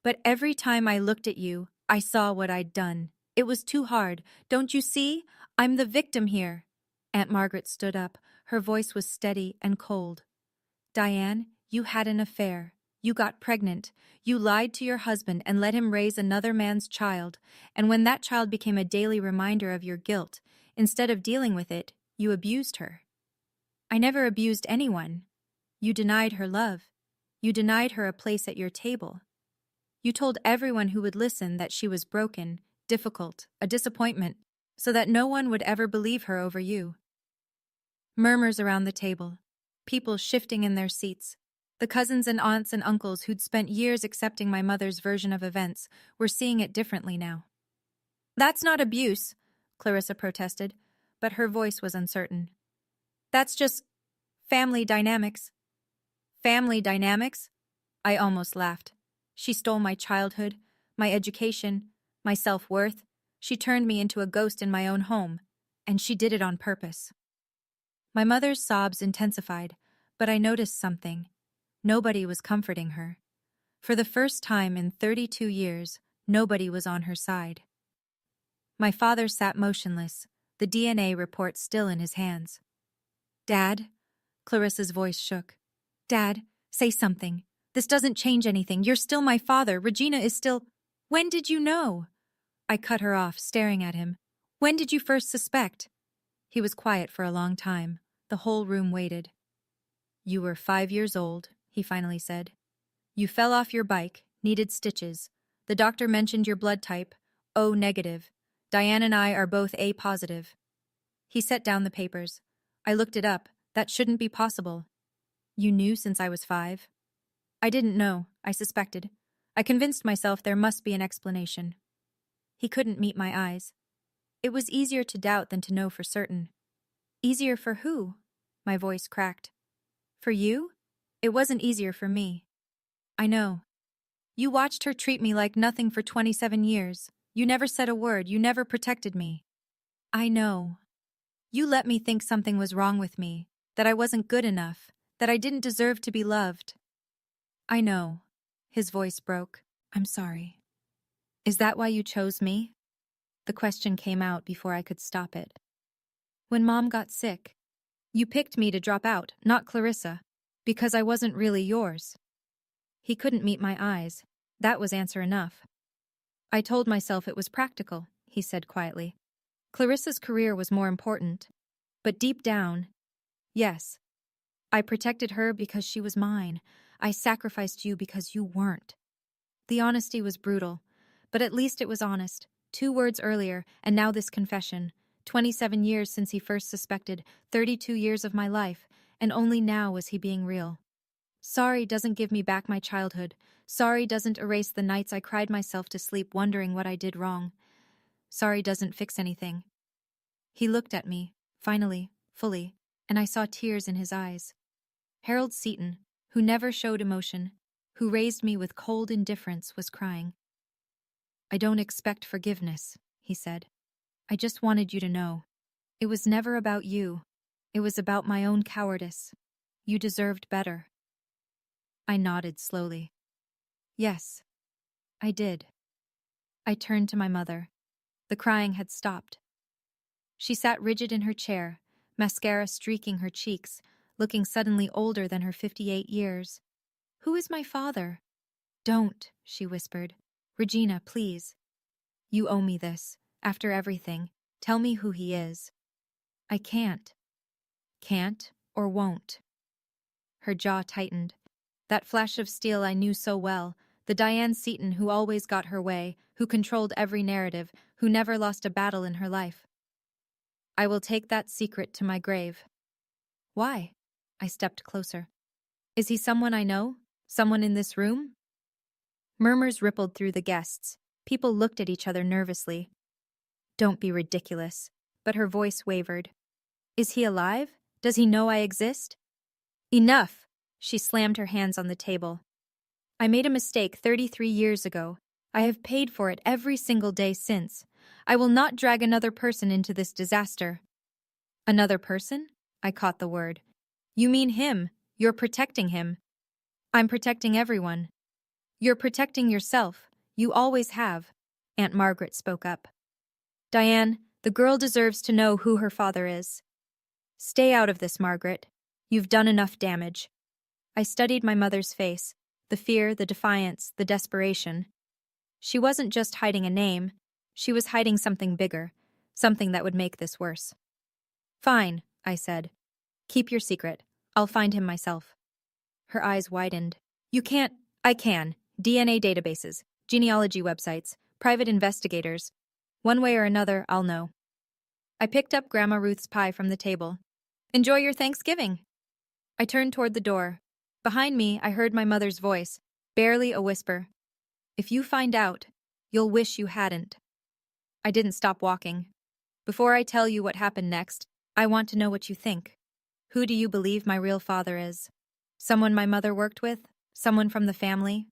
But every time I looked at you, I saw what I'd done. It was too hard. Don't you see? I'm the victim here. Aunt Margaret stood up. Her voice was steady and cold. Diane, you had an affair. You got pregnant. You lied to your husband and let him raise another man's child. And when that child became a daily reminder of your guilt, instead of dealing with it, you abused her. I never abused anyone. You denied her love. You denied her a place at your table. You told everyone who would listen that she was broken, difficult, a disappointment, so that no one would ever believe her over you. Murmurs around the table, people shifting in their seats. The cousins and aunts and uncles who'd spent years accepting my mother's version of events were seeing it differently now. That's not abuse, Clarissa protested, but her voice was uncertain. That's just family dynamics. Family dynamics? I almost laughed. She stole my childhood, my education, my self-worth. She turned me into a ghost in my own home, and she did it on purpose. My mother's sobs intensified, but I noticed something. Nobody was comforting her. For the first time in 32 years, nobody was on her side. My father sat motionless, the DNA report still in his hands. Dad? Clarissa's voice shook. Dad, say something. This doesn't change anything. You're still my father. Regina is still... When did you know? I cut her off, staring at him. When did you first suspect? He was quiet for a long time. The whole room waited. You were 5 years old, he finally said. You fell off your bike, needed stitches. The doctor mentioned your blood type, O negative. Diane and I are both A positive. He set down the papers. I looked it up. That shouldn't be possible. You knew since I was 5? I didn't know. I suspected. I convinced myself there must be an explanation. He couldn't meet my eyes. It was easier to doubt than to know for certain. Easier for who? My voice cracked. For you? It wasn't easier for me. I know. You watched her treat me like nothing for 27 years. You never said a word. You never protected me. I know. You let me think something was wrong with me, that I wasn't good enough, that I didn't deserve to be loved. I know. His voice broke. I'm sorry. Is that why you chose me? The question came out before I could stop it. When Mom got sick, you picked me to drop out, not Clarissa, because I wasn't really yours. He couldn't meet my eyes. That was answer enough. I told myself it was practical, he said quietly. Clarissa's career was more important. But deep down, yes. I protected her because she was mine. I sacrificed you because you weren't. The honesty was brutal, but at least it was honest. 2 words earlier, and now this confession. 27 years since he first suspected, 32 years of my life, and only now was he being real. Sorry doesn't give me back my childhood. Sorry doesn't erase the nights I cried myself to sleep wondering what I did wrong. Sorry doesn't fix anything. He looked at me, finally, fully, and I saw tears in his eyes. Harold Seaton, who never showed emotion, who raised me with cold indifference, was crying. I don't expect forgiveness, he said. I just wanted you to know. It was never about you. It was about my own cowardice. You deserved better. I nodded slowly. Yes, I did. I turned to my mother. The crying had stopped. She sat rigid in her chair, mascara streaking her cheeks, looking suddenly older than her 58 years. Who is my father? Don't, she whispered. Regina, please. You owe me this. After everything, tell me who he is. I can't. Can't or won't. Her jaw tightened. That flash of steel I knew so well, the Diane Seaton who always got her way, who controlled every narrative, who never lost a battle in her life. I will take that secret to my grave. Why? I stepped closer. Is he someone I know? Someone in this room? Murmurs rippled through the guests. People looked at each other nervously. Don't be ridiculous. But her voice wavered. Is he alive? Does he know I exist? Enough! She slammed her hands on the table. I made a mistake 33 years ago. I have paid for it every single day since. I will not drag another person into this disaster. Another person? I caught the word. You mean him. You're protecting him. I'm protecting everyone. You're protecting yourself. You always have. Aunt Margaret spoke up. Diane, the girl deserves to know who her father is. Stay out of this, Margaret. You've done enough damage. I studied my mother's face, the fear, the defiance, the desperation. She wasn't just hiding a name, she was hiding something bigger, something that would make this worse. Fine, I said. Keep your secret. I'll find him myself. Her eyes widened. You can't. I can. DNA databases, genealogy websites, private investigators. One way or another, I'll know. I picked up Grandma Ruth's pie from the table. Enjoy your Thanksgiving. I turned toward the door. Behind me, I heard my mother's voice, barely a whisper. If you find out, you'll wish you hadn't. I didn't stop walking. Before I tell you what happened next, I want to know what you think. Who do you believe my real father is? Someone my mother worked with? Someone from the family?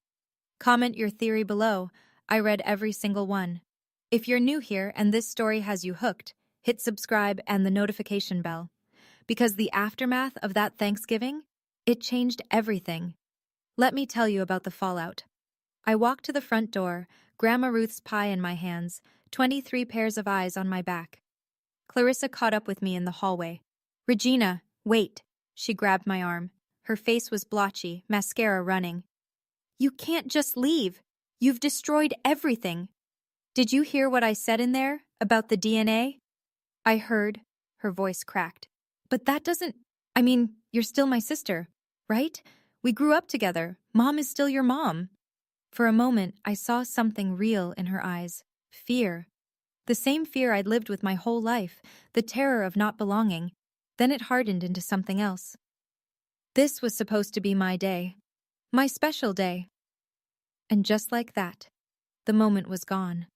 Comment your theory below. I read every single one. If you're new here and this story has you hooked, hit subscribe and the notification bell. Because the aftermath of that Thanksgiving, it changed everything. Let me tell you about the fallout. I walked to the front door, Grandma Ruth's pie in my hands, 23 pairs of eyes on my back. Clarissa caught up with me in the hallway. Regina, wait. She grabbed my arm. Her face was blotchy, mascara running. You can't just leave. You've destroyed everything. Did you hear what I said in there about the DNA? I heard. Her voice cracked. But that doesn't... you're still my sister, right? We grew up together. Mom is still your mom. For a moment, I saw something real in her eyes. Fear. The same fear I'd lived with my whole life, the terror of not belonging. Then it hardened into something else. This was supposed to be my day. My special day. And just like that, the moment was gone.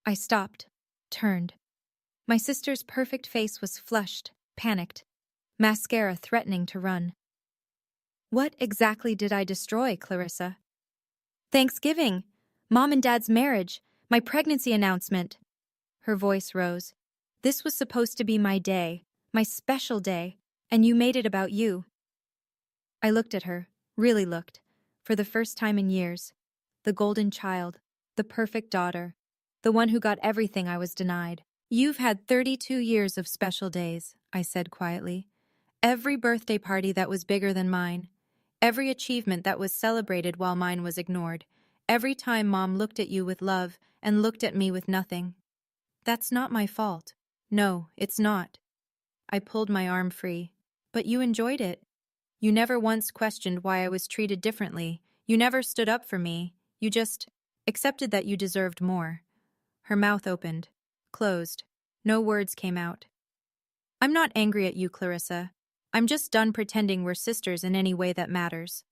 I stopped, turned. My sister's perfect face was flushed, panicked, mascara threatening to run. What exactly did I destroy, Clarissa? Thanksgiving, Mom and Dad's marriage, my pregnancy announcement. Her voice rose. This was supposed to be my day, my special day, and you made it about you. I looked at her, really looked, for the first time in years. The golden child, the perfect daughter, the one who got everything I was denied. You've had 32 years of special days, I said quietly. Every birthday party that was bigger than mine. Every achievement that was celebrated while mine was ignored. Every time Mom looked at you with love and looked at me with nothing. That's not my fault. No, it's not. I pulled my arm free. But you enjoyed it. You never once questioned why I was treated differently. You never stood up for me. You just accepted that you deserved more. Her mouth opened, closed. No words came out. I'm not angry at you, Clarissa. I'm just done pretending we're sisters in any way that matters.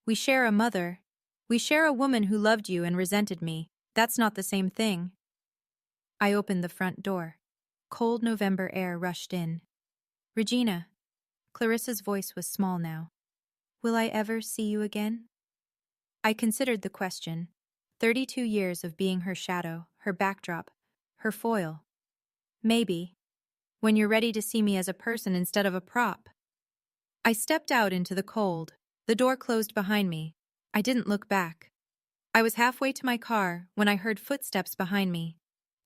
We share a mother. We share a woman who loved you and resented me. That's not the same thing. I opened the front door. Cold November air rushed in. Regina. Clarissa's voice was small now. Will I ever see you again? I considered the question. 32 years of being her shadow, her backdrop, her foil. Maybe. When you're ready to see me as a person instead of a prop. I stepped out into the cold. The door closed behind me. I didn't look back. I was halfway to my car when I heard footsteps behind me.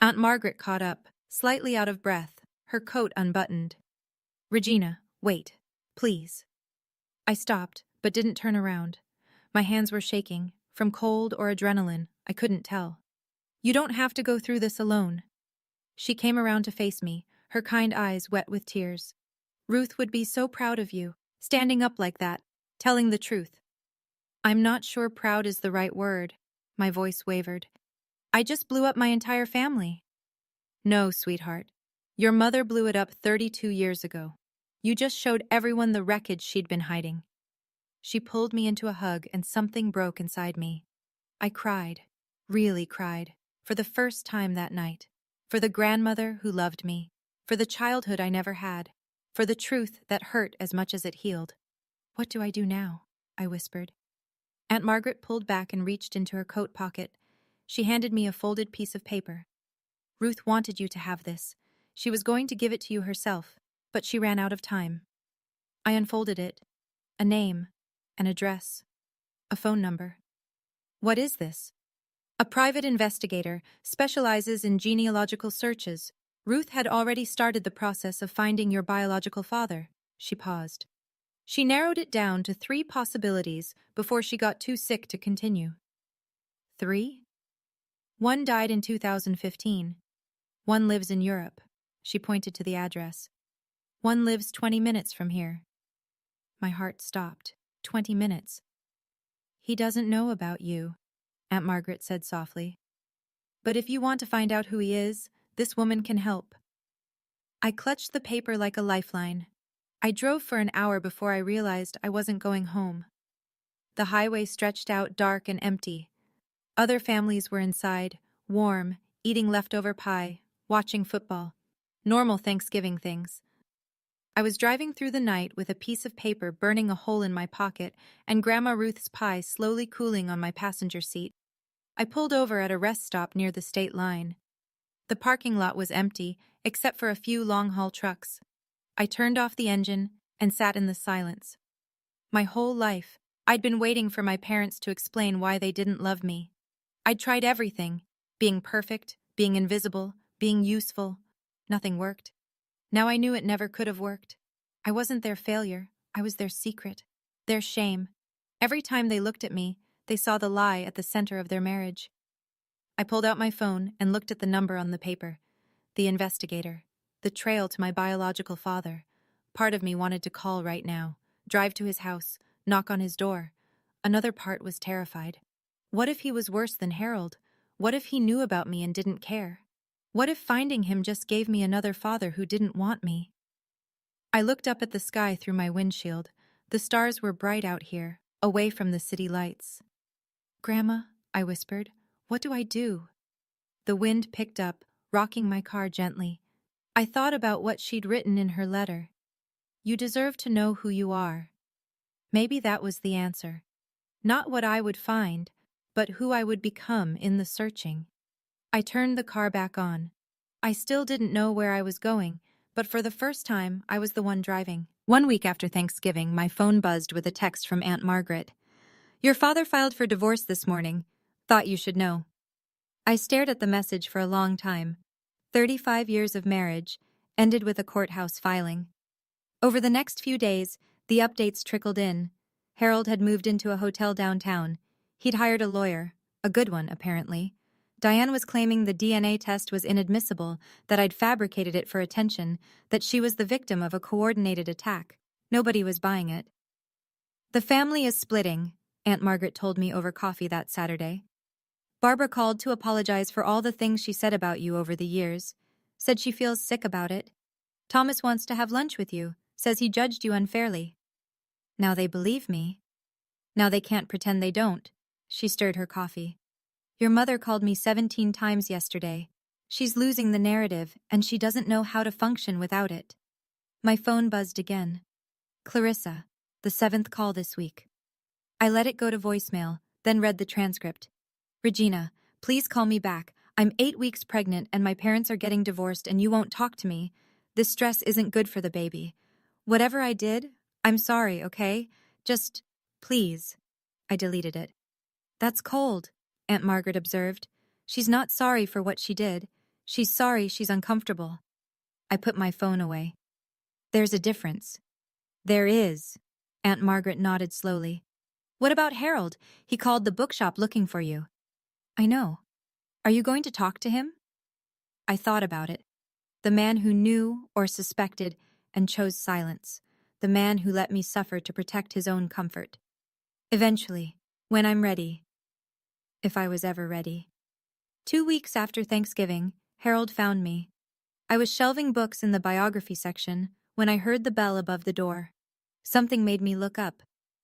Aunt Margaret caught up, slightly out of breath, her coat unbuttoned. Regina, wait, please. I stopped, but didn't turn around. My hands were shaking, from cold or adrenaline, I couldn't tell. You don't have to go through this alone. She came around to face me, her kind eyes wet with tears. Ruth would be so proud of you, standing up like that, telling the truth. I'm not sure proud is the right word. My voice wavered. I just blew up my entire family. No, sweetheart. Your mother blew it up 32 years ago. You just showed everyone the wreckage she'd been hiding. She pulled me into a hug and something broke inside me. I cried, really cried, for the first time that night. For the grandmother who loved me. For the childhood I never had. For the truth that hurt as much as it healed. What do I do now? I whispered. Aunt Margaret pulled back and reached into her coat pocket. She handed me a folded piece of paper. Ruth wanted you to have this. She was going to give it to you herself, but she ran out of time. I unfolded it. A name, an address, a phone number. What is this? A private investigator specializes in genealogical searches. Ruth had already started the process of finding your biological father. She paused. She narrowed it down to 3 possibilities before she got too sick to continue. 3? One died in 2015. One lives in Europe. She pointed to the address. One lives 20 minutes from here. My heart stopped. 20 minutes. He doesn't know about you, Aunt Margaret said softly. But if you want to find out who he is, this woman can help. I clutched the paper like a lifeline. I drove for an hour before I realized I wasn't going home. The highway stretched out dark and empty. Other families were inside, warm, eating leftover pie, watching football. Normal Thanksgiving things. I was driving through the night with a piece of paper burning a hole in my pocket and Grandma Ruth's pie slowly cooling on my passenger seat. I pulled over at a rest stop near the state line. The parking lot was empty, except for a few long-haul trucks. I turned off the engine and sat in the silence. My whole life, I'd been waiting for my parents to explain why they didn't love me. I'd tried everything, being perfect, being invisible, being useful. Nothing worked. Now I knew it never could have worked. I wasn't their failure, I was their secret, their shame. Every time they looked at me, they saw the lie at the center of their marriage. I pulled out my phone and looked at the number on the paper. The investigator. The trail to my biological father. Part of me wanted to call right now, drive to his house, knock on his door. Another part was terrified. What if he was worse than Harold? What if he knew about me and didn't care? What if finding him just gave me another father who didn't want me? I looked up at the sky through my windshield. The stars were bright out here, away from the city lights. Grandma, I whispered, what do I do? The wind picked up, rocking my car gently. I thought about what she'd written in her letter. You deserve to know who you are. Maybe that was the answer. Not what I would find, but who I would become in the searching. I turned the car back on. I still didn't know where I was going, but for the first time, I was the one driving. 1 week after Thanksgiving, my phone buzzed with a text from Aunt Margaret. Your father filed for divorce this morning. Thought you should know. I stared at the message for a long time. 35 years of marriage, ended with a courthouse filing. Over the next few days, the updates trickled in. Harold had moved into a hotel downtown. He'd hired a lawyer, a good one, apparently. Diane was claiming the DNA test was inadmissible, that I'd fabricated it for attention, that she was the victim of a coordinated attack. Nobody was buying it. The family is splitting, Aunt Margaret told me over coffee that Saturday. Barbara called to apologize for all the things she said about you over the years. Said she feels sick about it. Thomas wants to have lunch with you, says he judged you unfairly. Now they believe me. Now they can't pretend they don't. She stirred her coffee. Your mother called me 17 times yesterday. She's losing the narrative, and she doesn't know how to function without it. My phone buzzed again. Clarissa, the 7th call this week. I let it go to voicemail, then read the transcript. Regina, please call me back. I'm 8 weeks pregnant and my parents are getting divorced and you won't talk to me. This stress isn't good for the baby. Whatever I did, I'm sorry, okay? Just, please. I deleted it. That's cold, Aunt Margaret observed. She's not sorry for what she did. She's sorry she's uncomfortable. I put my phone away. There's a difference. There is. Aunt Margaret nodded slowly. What about Harold? He called the bookshop looking for you. I know. Are you going to talk to him? I thought about it. The man who knew or suspected and chose silence. The man who let me suffer to protect his own comfort. Eventually, when I'm ready. If I was ever ready. 2 weeks after Thanksgiving, Harold found me. I was shelving books in the biography section when I heard the bell above the door. Something made me look up.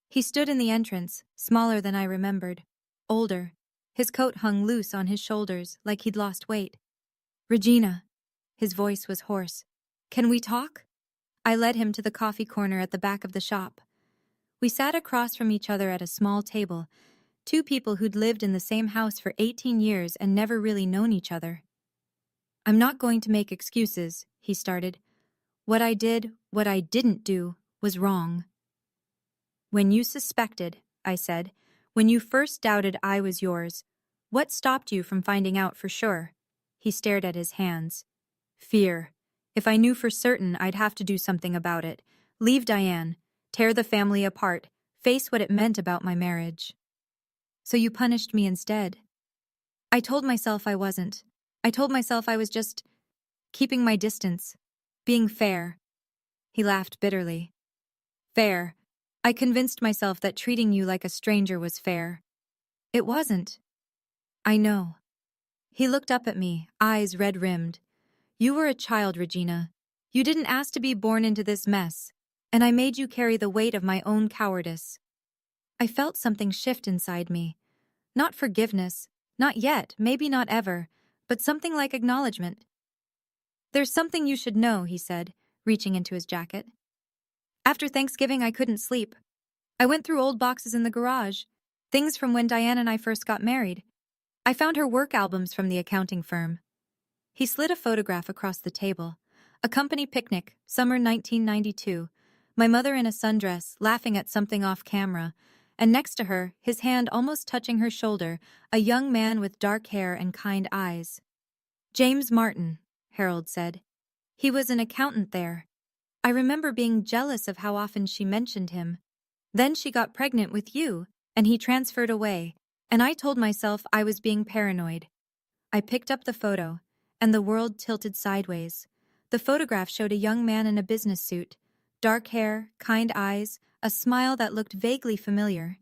He stood in the entrance, smaller than I remembered. Older. His coat hung loose on his shoulders like he'd lost weight. Regina. His voice was hoarse. Can we talk? I led him to the coffee corner at the back of the shop. We sat across from each other at a small table, Two people who'd lived in the same house for 18 years and never really known each other. "I'm not going to make excuses," he started. "What I did, what I didn't do, was wrong." "When you suspected," I said, "when you first doubted I was yours, what stopped you from finding out for sure?" He stared at his hands. "Fear. If I knew for certain, I'd have to do something about it. Leave Diane, tear the family apart, face what it meant about my marriage." "So you punished me instead?" "I told myself I wasn't. I told myself I was just keeping my distance, being fair." He laughed bitterly. "Fair. I convinced myself that treating you like a stranger was fair. It wasn't." "I know." He looked up at me, eyes red-rimmed. "You were a child, Regina. You didn't ask to be born into this mess, and I made you carry the weight of my own cowardice." I felt something shift inside me. Not forgiveness, not yet, maybe not ever, but something like acknowledgement. "There's something you should know," he said, reaching into his jacket. "After Thanksgiving, I couldn't sleep. I went through old boxes in the garage, things from when Diane and I first got married. I found her work albums from the accounting firm." He slid a photograph across the table. A company picnic, summer 1992. My mother in a sundress, laughing at something off camera, and next to her, his hand almost touching her shoulder, a young man with dark hair and kind eyes. "James Martin," Harold said. "He was an accountant there. I remember being jealous of how often she mentioned him. Then she got pregnant with you, and he transferred away, and I told myself I was being paranoid." I picked up the photo, and the world tilted sideways. The photograph showed a young man in a business suit, dark hair, kind eyes, a smile that looked vaguely familiar.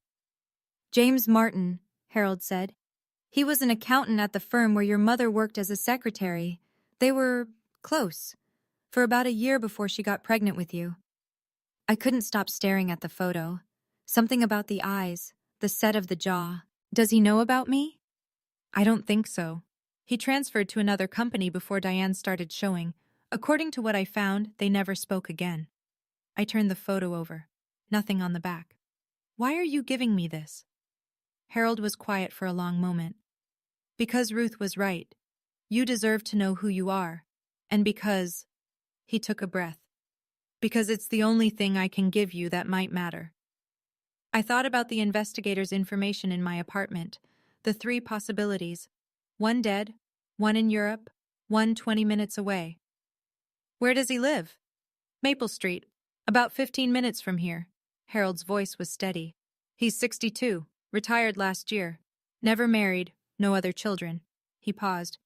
"James Martin," Harold said. "He was an accountant at the firm where your mother worked as a secretary. They were close for about a year before she got pregnant with you." I couldn't stop staring at the photo. Something about the eyes, the set of the jaw. "Does he know about me?" "I don't think so. He transferred to another company before Diane started showing. According to what I found, they never spoke again." I turned the photo over. Nothing on the back. "Why are you giving me this?" Harold was quiet for a long moment. "Because Ruth was right. You deserve to know who you are. And because—" He took a breath. "Because it's the only thing I can give you that might matter." I thought about the investigator's information in my apartment. The 3 possibilities. One dead, one in Europe, one 20 minutes away. "Where does he live?" "Maple Street. About 15 minutes from here." Harold's voice was steady. "He's 62, retired last year. Never married, no other children." He paused.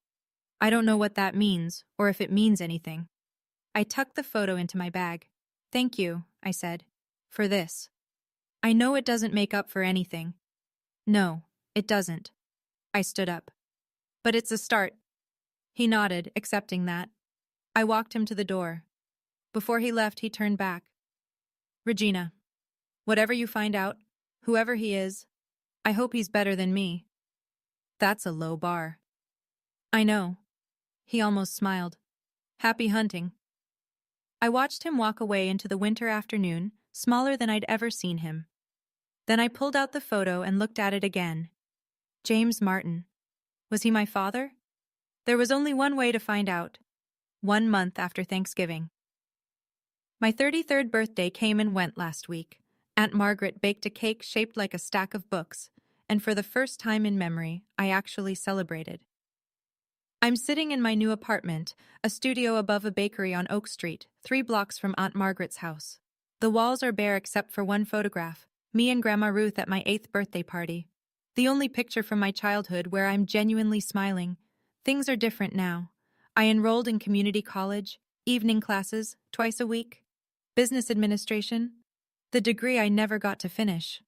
"I don't know what that means, or if it means anything." I tucked the photo into my bag. "Thank you," I said, "for this. I know it doesn't make up for anything." "No, it doesn't." I stood up. "But it's a start." He nodded, accepting that. I walked him to the door. Before he left, he turned back. "Regina, whatever you find out, whoever he is, I hope he's better than me." That's a low bar. "I know." He almost smiled. "Happy hunting." I watched him walk away into the winter afternoon, smaller than I'd ever seen him. Then I pulled out the photo and looked at it again. James Martin. Was he my father? There was only one way to find out. 1 month after Thanksgiving. My 33rd birthday came and went last week. Aunt Margaret baked a cake shaped like a stack of books, and for the first time in memory, I actually celebrated. I'm sitting in my new apartment, a studio above a bakery on Oak Street, 3 blocks from Aunt Margaret's house. The walls are bare except for one photograph, me and Grandma Ruth at my 8th birthday party. The only picture from my childhood where I'm genuinely smiling. Things are different now. I enrolled in community college, evening classes, twice a week. Business administration. The degree I never got to finish.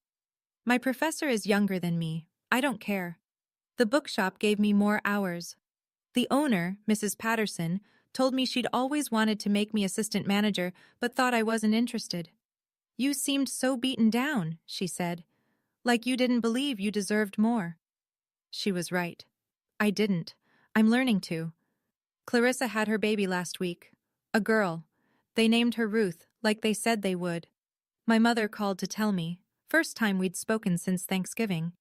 My professor is younger than me. I don't care. The bookshop gave me more hours. The owner, Mrs. Patterson, told me she'd always wanted to make me assistant manager but thought I wasn't interested. "You seemed so beaten down," she said. "Like you didn't believe you deserved more." She was right. I didn't. I'm learning to. Clarissa had her baby last week. A girl. They named her Ruth, like they said they would. My mother called to tell me, first time we'd spoken since Thanksgiving.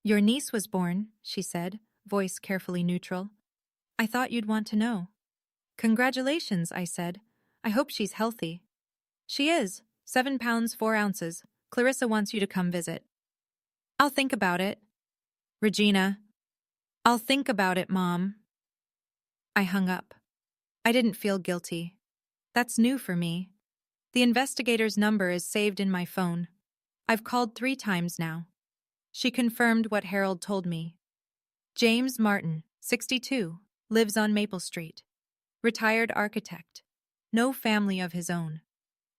Your niece was born, she said, voice carefully neutral. I thought you'd want to know. Congratulations, I said. I hope she's healthy. She is. 7 pounds 4 ounces. Clarissa wants you to come visit. I'll think about it. Regina. I'll think about it, Mom. I hung up. I didn't feel guilty. That's new for me. The investigator's number is saved in my phone. I've called 3 times now. She confirmed what Harold told me. James Martin, 62, lives on Maple Street. Retired architect. No family of his own.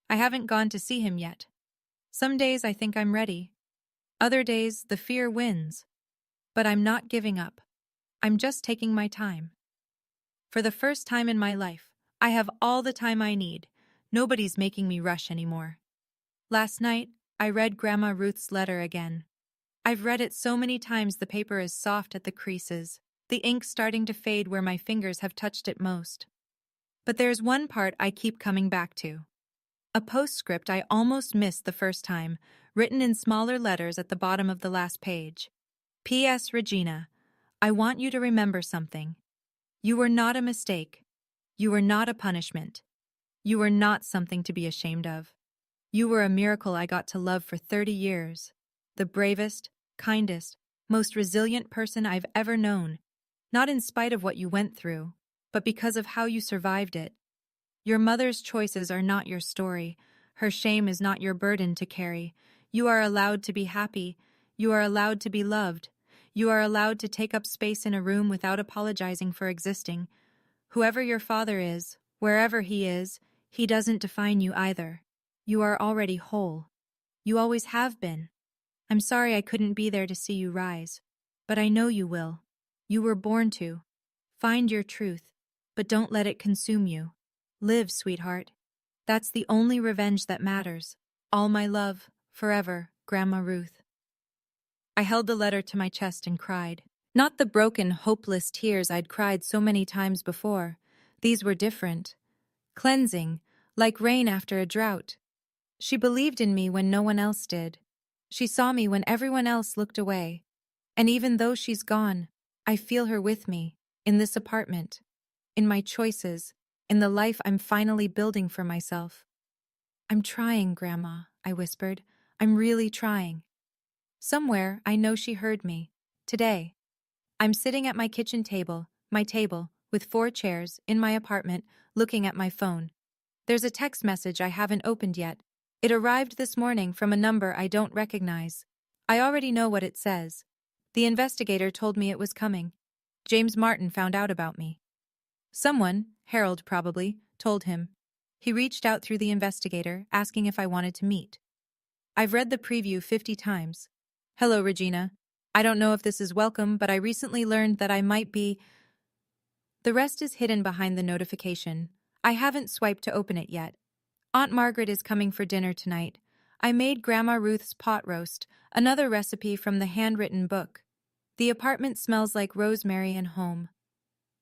I haven't gone to see him yet. Some days I think I'm ready. Other days the fear wins. But I'm not giving up. I'm just taking my time. For the first time in my life, I have all the time I need. Nobody's making me rush anymore. Last night, I read Grandma Ruth's letter again. I've read it so many times the paper is soft at the creases, the ink starting to fade where my fingers have touched it most. But there's one part I keep coming back to. A postscript I almost missed the first time, written in smaller letters at the bottom of the last page. P.S. Regina, I want you to remember something. You were not a mistake. You were not a punishment. You were not something to be ashamed of. You were a miracle I got to love for 30 years. The bravest, kindest, most resilient person I've ever known. Not in spite of what you went through, but because of how you survived it. Your mother's choices are not your story. Her shame is not your burden to carry. You are allowed to be happy. You are allowed to be loved. You are allowed to take up space in a room without apologizing for existing. Whoever your father is, wherever he is, he doesn't define you either. You are already whole. You always have been. I'm sorry I couldn't be there to see you rise, but I know you will. You were born to. Find your truth, but don't let it consume you. Live, sweetheart. That's the only revenge that matters. All my love, forever, Grandma Ruth. I held the letter to my chest and cried. Not the broken, hopeless tears I'd cried so many times before. These were different. Cleansing, like rain after a drought. She believed in me when no one else did. She saw me when everyone else looked away. And even though she's gone, I feel her with me, in this apartment, in my choices, in the life I'm finally building for myself. I'm trying, Grandma, I whispered. I'm really trying. Somewhere, I know she heard me. Today. I'm sitting at my kitchen table, with 4 chairs, in my apartment, looking at my phone. There's a text message I haven't opened yet. It arrived this morning from a number I don't recognize. I already know what it says. The investigator told me it was coming. James Martin found out about me. Someone, Harold probably, told him. He reached out through the investigator, asking if I wanted to meet. I've read the preview 50 times. Hello, Regina. I don't know if this is welcome, but I recently learned that I might be... The rest is hidden behind the notification. I haven't swiped to open it yet. Aunt Margaret is coming for dinner tonight. I made Grandma Ruth's pot roast, another recipe from the handwritten book. The apartment smells like rosemary and home.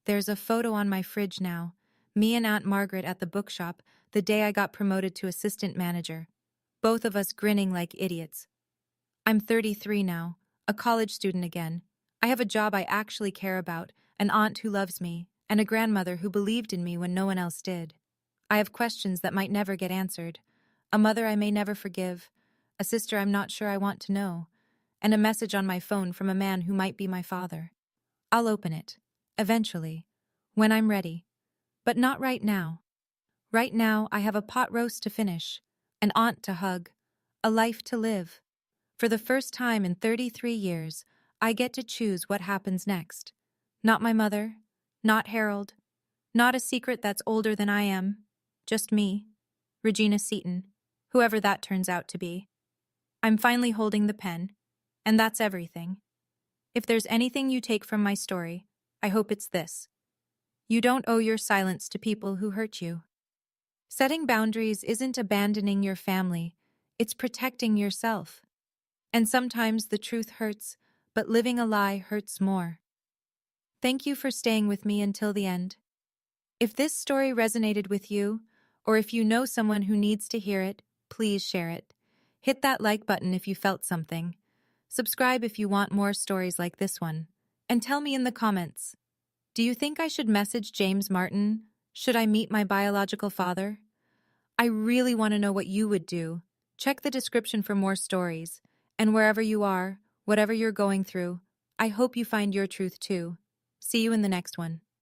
There's a photo on my fridge now. Me and Aunt Margaret at the bookshop, the day I got promoted to assistant manager. Both of us grinning like idiots. I'm 33 now, a college student again. I have a job I actually care about, an aunt who loves me, and a grandmother who believed in me when no one else did. I have questions that might never get answered, a mother I may never forgive, a sister I'm not sure I want to know, and a message on my phone from a man who might be my father. I'll open it, eventually, when I'm ready. But not right now. Right now, I have a pot roast to finish, an aunt to hug, a life to live. For the first time in 33 years, I get to choose what happens next. Not my mother, not Harold, not a secret that's older than I am. Just me, Regina Seaton, whoever that turns out to be. I'm finally holding the pen, and that's everything. If there's anything you take from my story, I hope it's this. You don't owe your silence to people who hurt you. Setting boundaries isn't abandoning your family, it's protecting yourself. And sometimes the truth hurts, but living a lie hurts more. Thank you for staying with me until the end. If this story resonated with you, or if you know someone who needs to hear it, please share it. Hit that like button if you felt something. Subscribe if you want more stories like this one. And tell me in the comments, do you think I should message James Martin? Should I meet my biological father? I really want to know what you would do. Check the description for more stories. And wherever you are, whatever you're going through, I hope you find your truth too. See you in the next one.